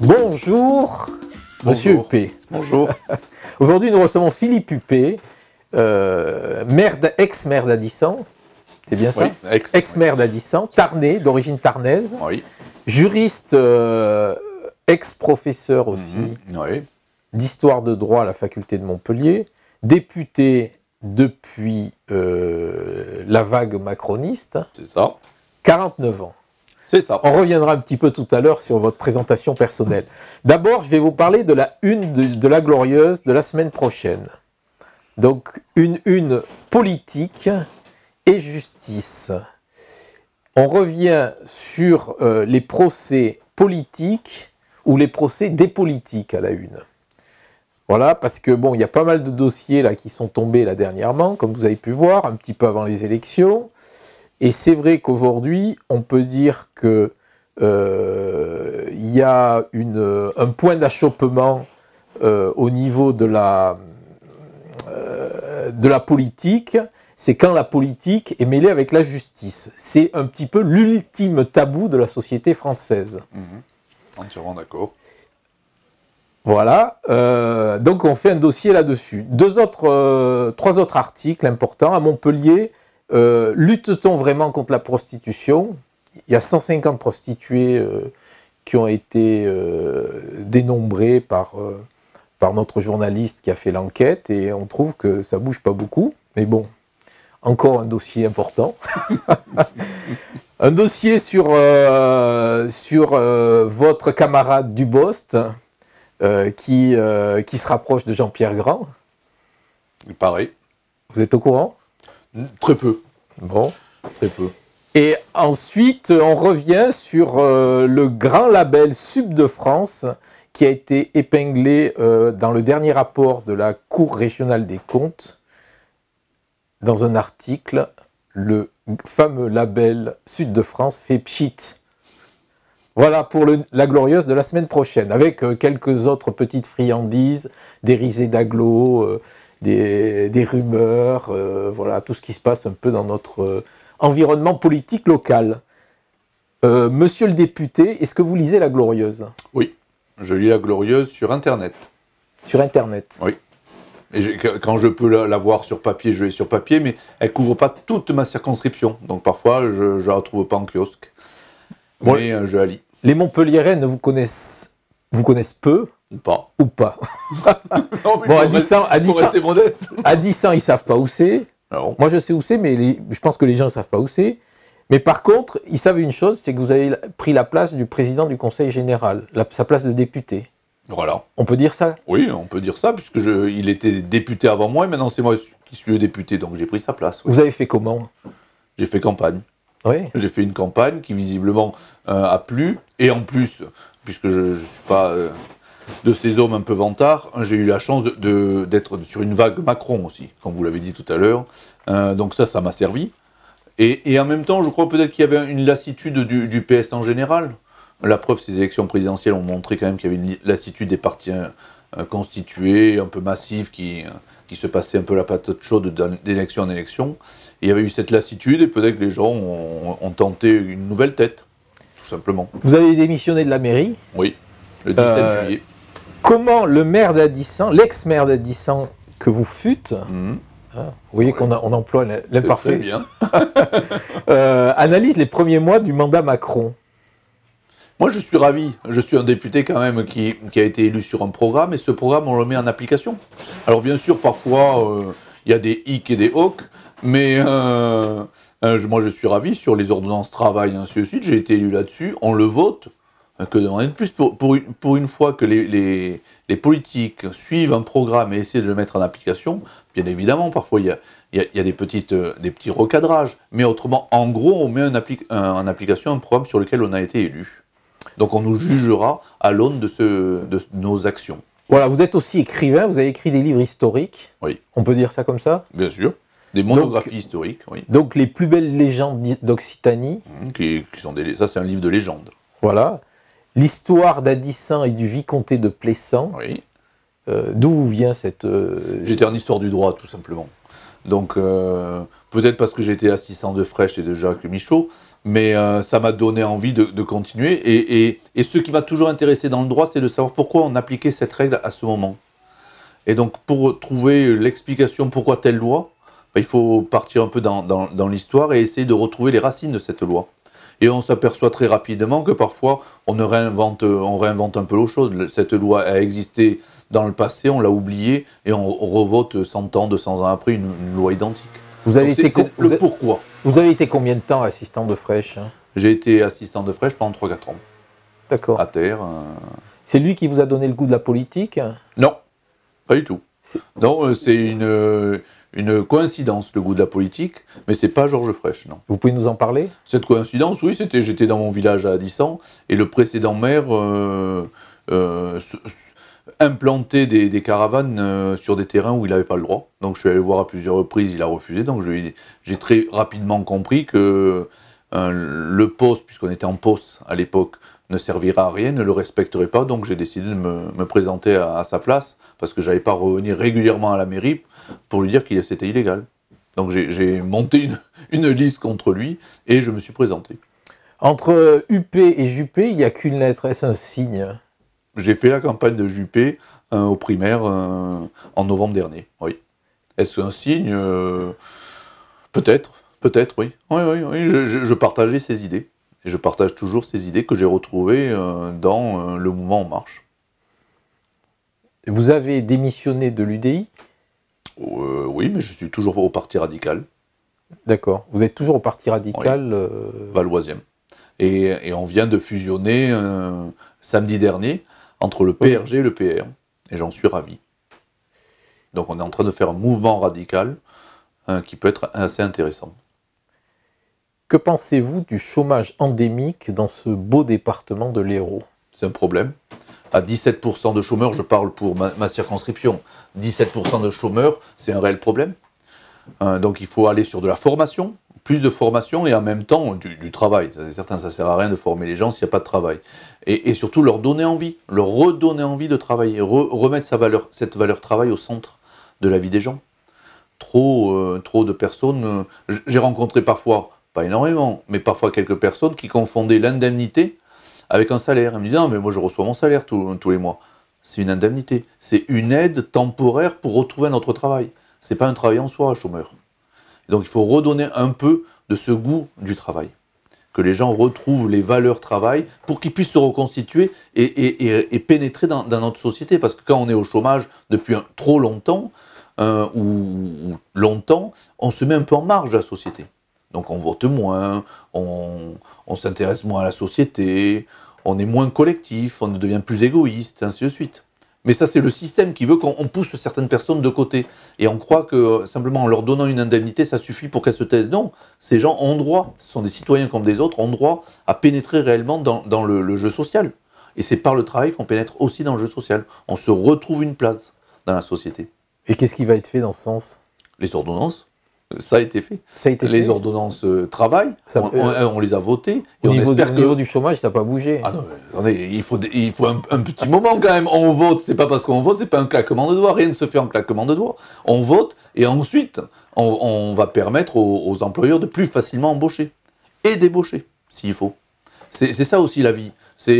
Bonjour, Monsieur Huppé. Bonjour. Aujourd'hui, nous recevons Philippe Huppé, ex-maire d'Addisson, c'est bien ça? Oui, ex-maire d'Addisson, tarnais, d'origine tarnaise, oui. Juriste, ex-professeur aussi, Oui. d'histoire de droit à la faculté de Montpellier, député depuis la vague macroniste, C'est ça. 49 ans. C'est ça. On reviendra un petit peu tout à l'heure sur votre présentation personnelle. D'abord, je vais vous parler de la une de la Glorieuse de la semaine prochaine. Donc, une politique et justice. On revient sur les procès politiques ou les procès des politiques à la une. Voilà, parce que bon, il y a pas mal de dossiers là qui sont tombés là dernièrement, comme vous avez pu voir, un petit peu avant les élections. Et c'est vrai qu'aujourd'hui, on peut dire que y a un point d'achoppement au niveau de la politique, c'est quand la politique est mêlée avec la justice. C'est un petit peu l'ultime tabou de la société française. Entièrement d'accord. Voilà, donc on fait un dossier là-dessus. Trois autres articles importants. À Montpellier, lutte-t-on vraiment contre la prostitution? Il y a 150 prostituées qui ont été dénombrées par notre journaliste qui a fait l'enquête, et on trouve que ça bouge pas beaucoup. Mais bon, encore un dossier important. Un dossier sur votre camarade Dubost, qui se rapproche de Jean-Pierre Grand. Pareil. Vous êtes au courant? Très peu. Bon. Très peu. Et ensuite, on revient sur le grand label Sud de France qui a été épinglé dans le dernier rapport de la Cour régionale des comptes. Dans un article, le fameux label Sud de France fait pchit. Voilà pour la Glorieuse de la semaine prochaine, avec quelques autres petites friandises, des risées d'agglo, des rumeurs, voilà, tout ce qui se passe un peu dans notre environnement politique local. Monsieur le député, est-ce que vous lisez la Glorieuse? Oui, je lis la Glorieuse sur Internet. Sur Internet? Oui. Et quand je peux la voir sur papier, je l'ai sur papier, mais elle ne couvre pas toute ma circonscription. Donc parfois, je ne la retrouve pas en kiosque. Bon, mais je la lis. Les Montpelliérains vous connaissent peu? Ou pas. Ou pas. Non, bon, Addisson, rester modeste. Addisson, ils ne savent pas où c'est. Non. Moi, je sais où c'est, mais je pense que les gens ne savent pas où c'est. Mais par contre, ils savent une chose, c'est que vous avez pris la place du président du Conseil général, sa place de député. Voilà. On peut dire ça? Oui, on peut dire ça, puisque il était député avant moi, et maintenant c'est moi qui suis le député, donc j'ai pris sa place. Oui. Vous avez fait comment? J'ai fait campagne. Oui. J'ai fait une campagne qui visiblement a plu, et en plus, puisque je ne suis pas de ces hommes un peu vantards, j'ai eu la chance d'être sur une vague Macron aussi, comme vous l'avez dit tout à l'heure, donc ça m'a servi. Et en même temps, je crois peut-être qu'il y avait une lassitude du PS en général. La preuve, ces élections présidentielles ont montré quand même qu'il y avait une lassitude des partis constitués, un peu massifs, qui se passaient un peu la patate chaude d'élection en élection. Et il y avait eu cette lassitude, et peut-être que les gens ont tenté une nouvelle tête, tout simplement. Vous avez démissionné de la mairie? Oui, le 17 juillet. Comment le maire d'Addisson, l'ex-maire d'Addisson que vous fûtes, vous voyez qu'on emploie l'imparfait, très bien. analyse les premiers mois du mandat Macron? Moi, je suis ravi. Je suis un député quand même qui a été élu sur un programme, et ce programme, on le met en application. Alors bien sûr, parfois, il y a des hic et des hocs, mais moi, je suis ravi sur les ordonnances travail, ainsi de suite. J'ai été élu là-dessus. On le vote. Que demander de plus pour une fois que les politiques suivent un programme et essaient de le mettre en application. Bien évidemment, parfois, il y a des petits recadrages. Mais autrement, en gros, on met en application un programme sur lequel on a été élu. Donc on nous jugera à l'aune de nos actions. Voilà, vous êtes aussi écrivain, vous avez écrit des livres historiques. Oui. On peut dire ça comme ça? Bien sûr. Des monographies historiques, oui. Donc les plus belles légendes d'Occitanie. Ça, c'est un livre de légende. Voilà. L'histoire d'Addisson et du vicomté de Plessan. Oui. D'où vient cette... J'étais en histoire du droit, tout simplement. Donc, peut-être parce que j'ai été assistant de Frêche et de Jacques Michaud, mais ça m'a donné envie de continuer. Et ce qui m'a toujours intéressé dans le droit, c'est de savoir pourquoi on appliquait cette règle à ce moment. Et donc, pour trouver l'explication pourquoi telle loi, il faut partir un peu dans l'histoire et essayer de retrouver les racines de cette loi. Et on s'aperçoit très rapidement que parfois, on réinvente un peu l'eau chaude. Cette loi a existé dans le passé, on l'a oubliée, et on revote 100 ans, 200 ans après une loi identique. Vous avez été pourquoi. Vous avez été combien de temps assistant de Frêche, hein? J'ai été assistant de Frêche pendant 3-4 ans. D'accord. À terre. C'est lui qui vous a donné le goût de la politique? Non, pas du tout. Non, c'est une coïncidence, le goût de la politique, mais c'est pas Georges Frêche, non. Vous pouvez nous en parler? Cette coïncidence, oui, j'étais dans mon village à Addissan, et le précédent maire implantait des caravanes sur des terrains où il n'avait pas le droit. Donc je suis allé le voir à plusieurs reprises, il a refusé, donc j'ai très rapidement compris que le poste, puisqu'on était en poste à l'époque, ne servira à rien, ne le respecterait pas, donc j'ai décidé de me présenter à sa place, parce que je n'allais pas revenir régulièrement à la mairie pour lui dire que c'était illégal. Donc j'ai monté une liste contre lui, et je me suis présenté. Entre Juppé et Juppé, il n'y a qu'une lettre, est-ce un signe? J'ai fait la campagne de Juppé aux primaires en novembre dernier, oui. Est-ce un signe? Peut-être, oui. Oui, je partageais ses idées. Et je partage toujours ces idées que j'ai retrouvées dans le mouvement En Marche. Vous avez démissionné de l'UDI? Oui, mais je suis toujours au Parti radical. D'accord. Vous êtes toujours au Parti radical, oui. Valoisien. Et on vient de fusionner samedi dernier entre le PRG et le PR. Et j'en suis ravi. Donc on est en train de faire un mouvement radical qui peut être assez intéressant. Que pensez-vous du chômage endémique dans ce beau département de l'Hérault? C'est un problème. À 17% de chômeurs, je parle pour ma circonscription, 17% de chômeurs, c'est un réel problème. Donc il faut aller sur de la formation, plus de formation et en même temps du travail. C'est certain, ça ne sert à rien de former les gens s'il n'y a pas de travail. Et surtout leur donner envie, leur redonner envie de travailler, remettre cette valeur travail au centre de la vie des gens. Trop de personnes, j'ai rencontré parfois, pas énormément, mais parfois quelques personnes qui confondaient l'indemnité avec un salaire. Ils me disaient, non mais moi je reçois mon salaire tous les mois. C'est une indemnité, c'est une aide temporaire pour retrouver un autre travail. C'est pas un travail en soi, chômeur. Et donc il faut redonner un peu de ce goût du travail. Que les gens retrouvent les valeurs travail pour qu'ils puissent se reconstituer et pénétrer dans notre société. Parce que quand on est au chômage depuis trop longtemps, ou longtemps, on se met un peu en marge de la société. Donc on vote moins, on s'intéresse moins à la société, on est moins collectif, on devient plus égoïste, ainsi de suite. Mais ça, c'est le système qui veut qu'on pousse certaines personnes de côté. Et on croit que simplement en leur donnant une indemnité, ça suffit pour qu'elles se taisent. Non, ces gens ont droit, ce sont des citoyens comme des autres, ont droit à pénétrer réellement dans le jeu social. Et c'est par le travail qu'on pénètre aussi dans le jeu social. On se retrouve une place dans la société. Et qu'est-ce qui va être fait dans ce sens? Les ordonnances. Ça a été fait. Ça a été les fait. ordonnances travail, on les a votées. Et au niveau du chômage, ça n'a pas bougé. Ah non, mais, il faut un petit moment quand même. On vote, c'est pas parce qu'on vote, c'est pas un claquement de doigts. Rien ne se fait en claquement de doigts. On vote et ensuite, on va permettre aux employeurs de plus facilement embaucher. Et débaucher, s'il faut. C'est ça aussi la vie. Il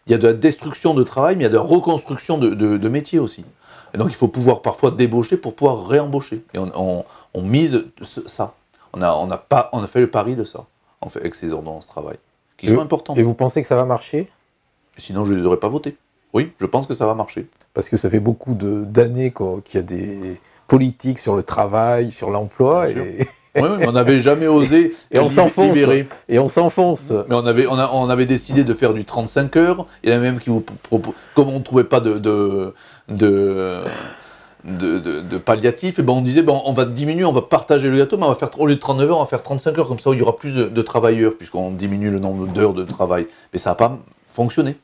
y a de la destruction de travail, mais il y a de la reconstruction de métiers aussi. Et donc il faut pouvoir parfois débaucher pour pouvoir réembaucher. Et on mise ça. On a fait le pari de ça, en fait, avec ces ordonnances travail, qui sont importantes. Et vous pensez que ça va marcher? Sinon, je ne les aurais pas votés. Oui, je pense que ça va marcher. Parce que ça fait beaucoup d'années qu'il y a des politiques sur le travail, sur l'emploi. Oui, mais on n'avait jamais osé et on s'enfonce. Et on s'enfonce. Mais on avait décidé de faire du 35 heures. Il y en a même qui vous proposent, comme on ne trouvait pas de palliatifs, et ben on disait on va diminuer, on va partager le gâteau, mais on va faire, au lieu de 39 heures, on va faire 35 heures, comme ça il y aura plus de travailleurs, puisqu'on diminue le nombre d'heures de travail. Mais ça n'a pas fonctionné.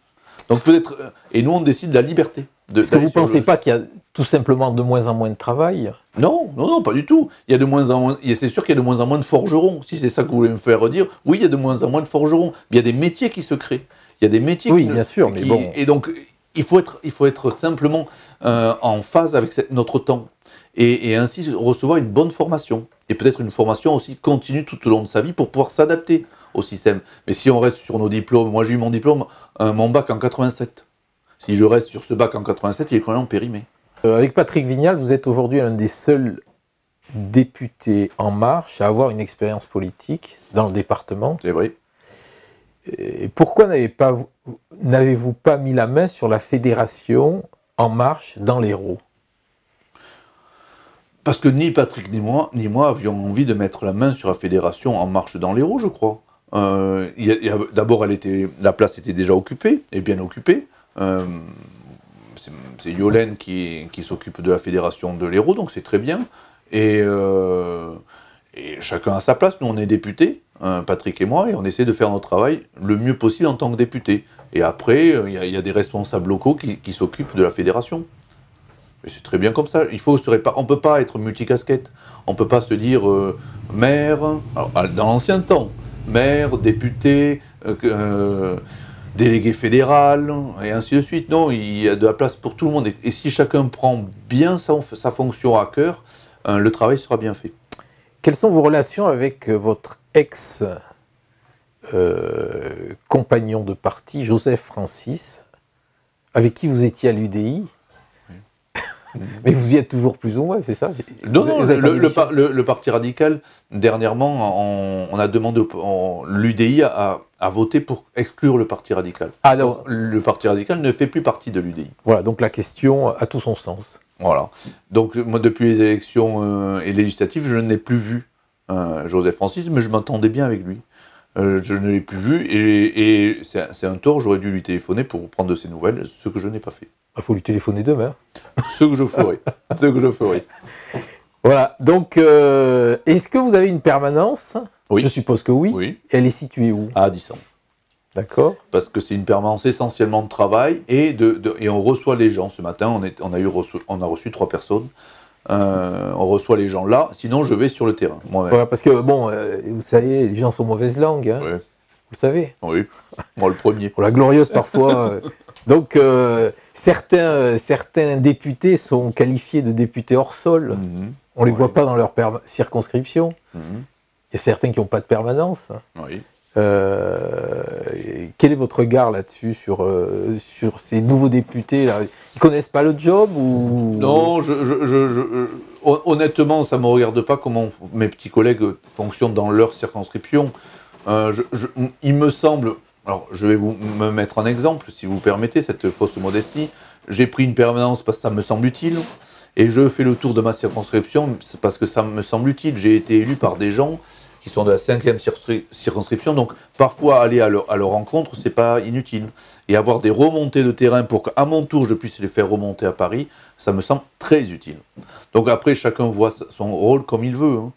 Donc peut-être, et nous on décide de la liberté. Est-ce que vous ne pensez pas qu'il y a tout simplement de moins en moins de travail? Non, pas du tout. Il y a de moins en moins, c'est sûr qu'il y a de moins en moins de forgerons. Si c'est ça que vous voulez me faire dire, oui, il y a de moins en moins de forgerons. Il y a des métiers qui se créent. Il y a des métiers bien sûr, mais bon. Et donc, il faut être simplement en phase avec notre temps. et ainsi recevoir une bonne formation. Et peut-être une formation aussi continue tout au long de sa vie pour pouvoir s'adapter au système. Mais si on reste sur nos diplômes, moi j'ai eu mon diplôme, mon bac en 87. Si je reste sur ce bac en 87, il est quand même périmé. Avec Patrick Vignal, vous êtes aujourd'hui l'un des seuls députés En Marche à avoir une expérience politique dans le département. C'est vrai. Et pourquoi n'avez-vous pas mis la main sur la fédération En Marche dans l'Hérault? Parce que ni Patrick ni moi avions envie de mettre la main sur la fédération En Marche dans l'Hérault, je crois. D'abord, la place était déjà occupée, et bien occupée. C'est Yolène qui s'occupe de la fédération de l'Hérault, donc c'est très bien. Et chacun a sa place. Nous, on est députés, Patrick et moi, et on essaie de faire notre travail le mieux possible en tant que député. Et après, il y a des responsables locaux qui s'occupent de la fédération. Et c'est très bien comme ça. On ne peut pas être multicasquette. On ne peut pas se dire maire, alors, dans l'ancien temps, maire, député, délégué fédéral, et ainsi de suite. Non, il y a de la place pour tout le monde. Et si chacun prend bien sa fonction à cœur, le travail sera bien fait. Quelles sont vos relations avec votre ex-compagnon de parti, Joseph Francis, avec qui vous étiez à l'UDI? Mais vous y êtes toujours plus ou moins, c'est ça? Non, le Parti radical, dernièrement, on a demandé, l'UDI a voté pour exclure le Parti radical. Ah non. Le Parti radical ne fait plus partie de l'UDI. Voilà, donc la question a tout son sens. Voilà. Donc moi, depuis les élections et législatives, je n'ai plus vu Joseph Francis, mais je m'entendais bien avec lui. Je ne l'ai plus vu, et c'est un tort, j'aurais dû lui téléphoner pour prendre de ses nouvelles, ce que je n'ai pas fait. Il faut lui téléphoner demain. Ce que je ferai. Ce que je ferai. Voilà, donc est-ce que vous avez une permanence? Oui. Je suppose que oui. Oui. Elle est située où? À Addisson. D'accord. Parce que c'est une permanence essentiellement de travail, et on reçoit les gens. Ce matin, on a reçu 3 personnes. On reçoit les gens là, sinon je vais sur le terrain, moi-même. Voilà, parce que, bon, vous savez, les gens sont mauvaise langue, hein, Oui. vous savez. Oui, moi le premier. Pour la glorieuse parfois. Donc, certains députés sont qualifiés de députés hors sol. On ne les voit pas dans leur circonscription. Il y a certains qui n'ont pas de permanence. Oui. Quel est votre regard là-dessus, sur ces nouveaux députés là? Ils ne connaissent pas le job ou... Non, honnêtement, ça ne me regarde pas comment mes petits collègues fonctionnent dans leur circonscription. Il me semble... Alors, je vais me mettre en exemple, si vous permettez, cette fausse modestie. J'ai pris une permanence parce que ça me semble utile, et je fais le tour de ma circonscription parce que ça me semble utile. J'ai été élu par des gens qui sont de la 5e circonscription, donc parfois aller à leur rencontre, c'est pas inutile. Et avoir des remontées de terrain pour qu'à mon tour je puisse les faire remonter à Paris, ça me semble très utile. Donc après, chacun voit son rôle comme il veut, hein.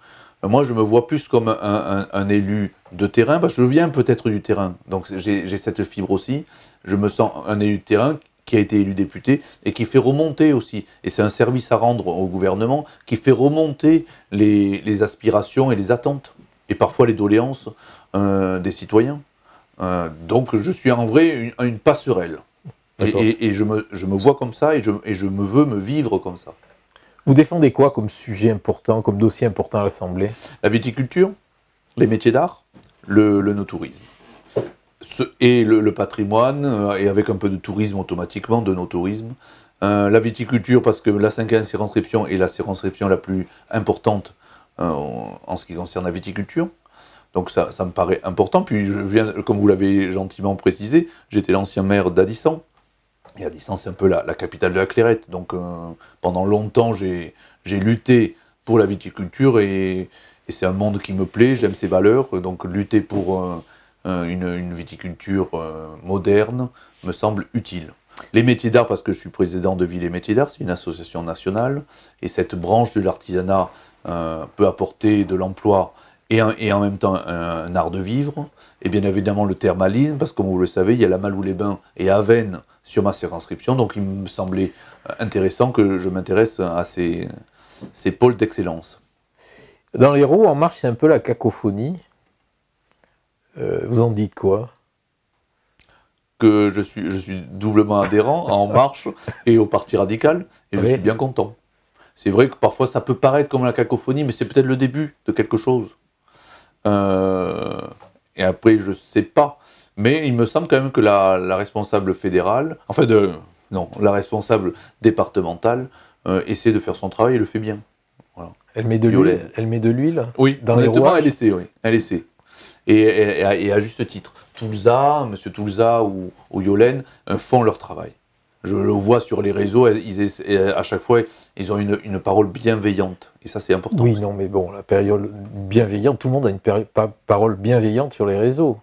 Moi, je me vois plus comme un élu de terrain, parce que je viens peut-être du terrain, donc j'ai cette fibre aussi. Je me sens un élu de terrain qui a été élu député et qui fait remonter aussi, et c'est un service à rendre au gouvernement, qui fait remonter les aspirations et les attentes, et parfois les doléances des citoyens. Donc je suis en vrai une passerelle. Et je me vois comme ça, et je me veux me vivre comme ça. Vous défendez quoi comme sujet important, comme dossier important à l'Assemblée? La viticulture, les métiers d'art, le no-tourisme. Et le patrimoine, et avec un peu de tourisme automatiquement, de no-tourisme. La viticulture, parce que la 5e circonscription est la circonscription la plus importante en ce qui concerne la viticulture. Donc ça me paraît important. Puis je viens, comme vous l'avez gentiment précisé, j'étais l'ancien maire d'Addisson. Et Addisson, c'est un peu la capitale de la Clairette. Donc pendant longtemps, j'ai lutté pour la viticulture, et c'est un monde qui me plaît, j'aime ses valeurs. Donc lutter pour une viticulture moderne me semble utile. Les métiers d'art, parce que je suis président de Ville et Métiers d'Art, c'est une association nationale, et cette branche de l'artisanat peut apporter de l'emploi et en même temps un art de vivre. Et bien évidemment le thermalisme, parce que comme vous le savez, il y a la Malou-les-Bains et Avesnes sur ma circonscription, donc il me semblait intéressant que je m'intéresse à ces pôles d'excellence. Dans l'Hérault, En Marche, c'est un peu la cacophonie. Vous en dites quoi? Que je suis doublement adhérent à En Marche et au Parti radical, et je suis bien content. c'est vrai que parfois ça peut paraître comme la cacophonie, mais c'est peut-être le début de quelque chose. Et après, je sais pas. Mais il me semble quand même que la responsable fédérale, non, la responsable départementale essaie de faire son travail et le fait bien. Voilà. Elle met de l'huile. Elle met de l'huile. Oui, dans les honnêtement, rouages. elle essaie, oui. Elle essaie. Et à juste titre. Toulza, M. Toulza ou Yolène font leur travail. Je le vois sur les réseaux, à chaque fois, ils ont une parole bienveillante. Et ça, c'est important. Oui, non, mais bon, la période bienveillante, tout le monde a une parole bienveillante sur les réseaux.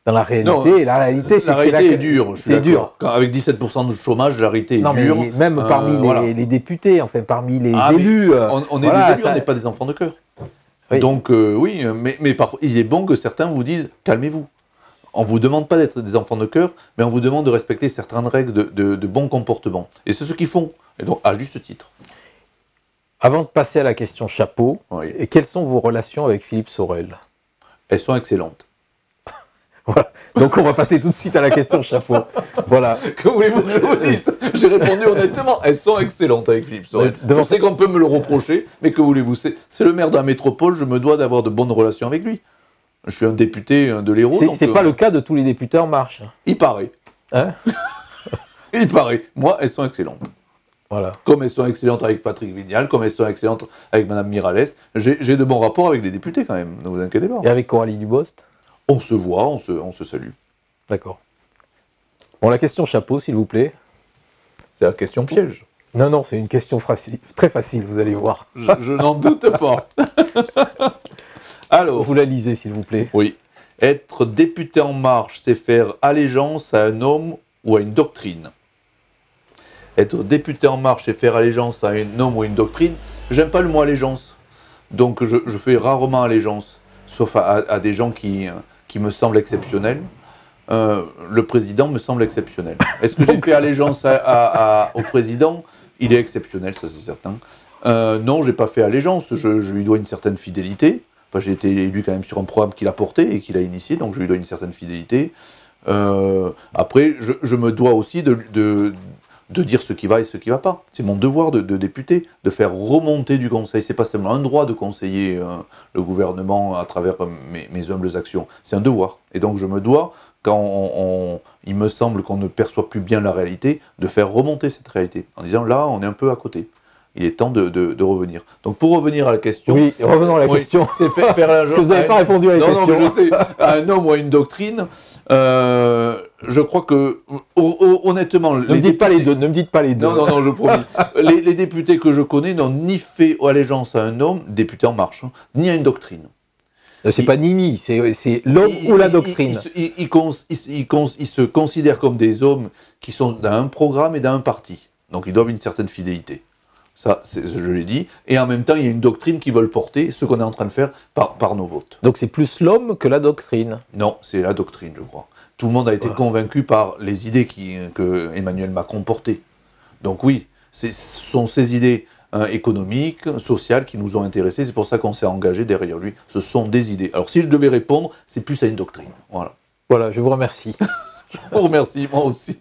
Dans la réalité, Non, la réalité, c'est la réalité est dure. C'est dur. Avec 17% de chômage, la réalité est dure. Mais même parmi les députés, enfin, parmi les élus. On est des élus, on n'est pas des enfants de cœur. Oui. Donc, oui, mais parfois, il est bon que certains vous disent calmez-vous. On ne vous demande pas d'être des enfants de cœur, mais on vous demande de respecter certaines règles de bon comportement. Et c'est ce qu'ils font, et donc à juste titre. Avant de passer à la question chapeau, Oui. quelles sont vos relations avec Philippe Sorel? Elles sont excellentes. Voilà. Donc on va passer tout de suite à la question chapeau. Voilà. Que voulez-vous que je vous dise? J'ai répondu honnêtement, elles sont excellentes avec Philippe Sorel. Je sais qu'on peut me le reprocher, mais que voulez-vous? C'est le maire de la métropole, je me dois d'avoir de bonnes relations avec lui. Je suis un député de l'Hérault. C'est pas le cas de tous les députés En Marche. Il paraît. Hein? Il paraît. Moi, elles sont excellentes. Voilà. Comme elles sont excellentes avec Patrick Vignal, comme elles sont excellentes avec Madame Miralles. J'ai de bons rapports avec les députés quand même, ne vous inquiétez pas. Et avec Coralie Dubost? On se voit, on se salue. D'accord. Bon, la question chapeau, s'il vous plaît. C'est la question piège. Non, non, c'est une question très facile, vous allez voir. Je n'en doute pas. Alors, vous la lisez, s'il vous plaît. Oui. Être député En Marche, c'est faire allégeance à un homme ou à une doctrine. Être député En Marche, c'est faire allégeance à un homme ou à une doctrine. J'aime pas le mot allégeance. Donc je fais rarement allégeance, sauf à des gens qui me semblent exceptionnels. Le président me semble exceptionnel. Est-ce que j'ai fait allégeance au président? Il est exceptionnel, ça c'est certain. Non, j'ai pas fait allégeance, je lui dois une certaine fidélité. Enfin, j'ai été élu quand même sur un programme qu'il a porté et qu'il a initié, donc je lui dois une certaine fidélité. Après, je me dois aussi de dire ce qui va et ce qui ne va pas. C'est mon devoir de député, de faire remonter du Conseil. C'est pas seulement un droit de conseiller le gouvernement à travers mes humbles actions, c'est un devoir. Et donc je me dois, quand il me semble qu'on ne perçoit plus bien la réalité, de faire remonter cette réalité, en disant là, on est un peu à côté. Il est temps de revenir. Donc pour revenir à la question... Oui, revenons à la question. C'est faire Parce que vous n'avez pas répondu à la question. Non, mais je sais. À un homme ou à une doctrine, je crois que, honnêtement... Ne me dites pas les deux, ne me dites pas les deux. Non, je promis. les députés que je connais n'ont ni fait allégeance à un homme, député En Marche, hein, ni à une doctrine. C'est pas Nini, c'est l'homme ou la doctrine. Ils se considèrent comme des hommes qui sont dans un programme et dans un parti. Donc ils doivent une certaine fidélité. Ça, je l'ai dit. Et en même temps, il y a une doctrine qu'ils veulent porter, ce qu'on est en train de faire par nos votes. Donc c'est plus l'homme que la doctrine? Non, c'est la doctrine, je crois. Tout le monde a été convaincu par les idées que Emmanuel Macron portait. Donc oui, ce sont ces idées économiques, sociales qui nous ont intéressés. C'est pour ça qu'on s'est engagé derrière lui. Ce sont des idées. Alors si je devais répondre, c'est plus à une doctrine. Voilà. Voilà, je vous remercie. Je vous remercie, moi aussi.